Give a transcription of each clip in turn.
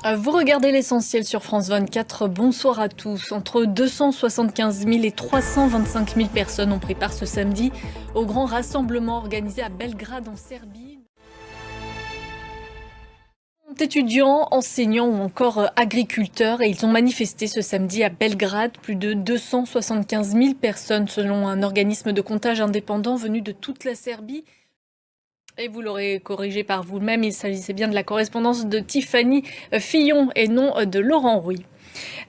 Vous regardez l'essentiel sur France 24. Bonsoir à tous. Entre 275 000 et 325 000 personnes ont pris part ce samedi au grand rassemblement organisé à Belgrade en Serbie. Étudiants, enseignants ou encore agriculteurs, et ils ont manifesté ce samedi à Belgrade. Plus de 275 000 personnes selon un organisme de comptage indépendant venu de toute la Serbie. Et vous l'aurez corrigé par vous-même, il s'agissait bien de la correspondance de Tiffany Fillon et non de Laurent Rouy.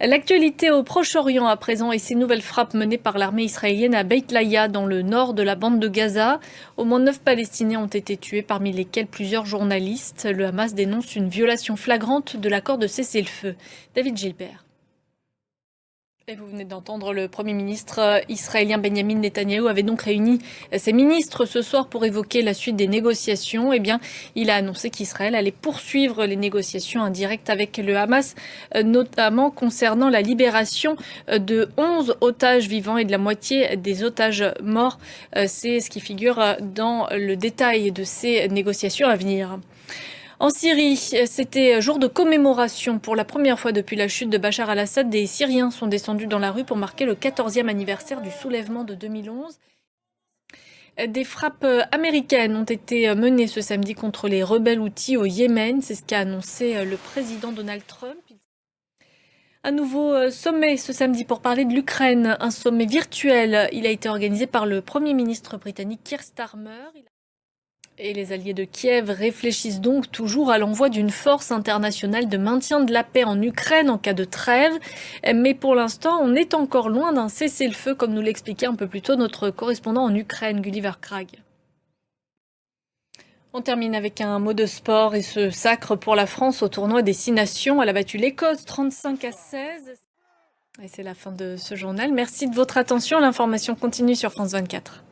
L'actualité au Proche-Orient à présent et ces nouvelles frappes menées par l'armée israélienne à Beit Laïa dans le nord de la bande de Gaza. Au moins 9 Palestiniens ont été tués, parmi lesquels plusieurs journalistes. Le Hamas dénonce une violation flagrante de l'accord de cessez-le-feu. David Gilbert. Et vous venez d'entendre le Premier ministre israélien Benjamin Netanyahou avait donc réuni ses ministres ce soir pour évoquer la suite des négociations. Eh bien, il a annoncé qu'Israël allait poursuivre les négociations indirectes avec le Hamas, notamment concernant la libération de 11 otages vivants et de la moitié des otages morts. C'est ce qui figure dans le détail de ces négociations à venir. En Syrie, c'était jour de commémoration. Pour la première fois depuis la chute de Bachar al-Assad, des Syriens sont descendus dans la rue pour marquer le 14e anniversaire du soulèvement de 2011. Des frappes américaines ont été menées ce samedi contre les rebelles houthis au Yémen. C'est ce qu'a annoncé le président Donald Trump. Un nouveau sommet ce samedi pour parler de l'Ukraine, un sommet virtuel. Il a été organisé par le Premier ministre britannique Keir Starmer. Et les alliés de Kiev réfléchissent donc toujours à l'envoi d'une force internationale de maintien de la paix en Ukraine en cas de trêve. Mais pour l'instant, on est encore loin d'un cessez-le-feu, comme nous l'expliquait un peu plus tôt notre correspondant en Ukraine, Gulliver Krag. On termine avec un mot de sport et ce sacre pour la France au tournoi des 6 nations. Elle a battu l'Écosse 35-16. Et c'est la fin de ce journal. Merci de votre attention. L'information continue sur France 24.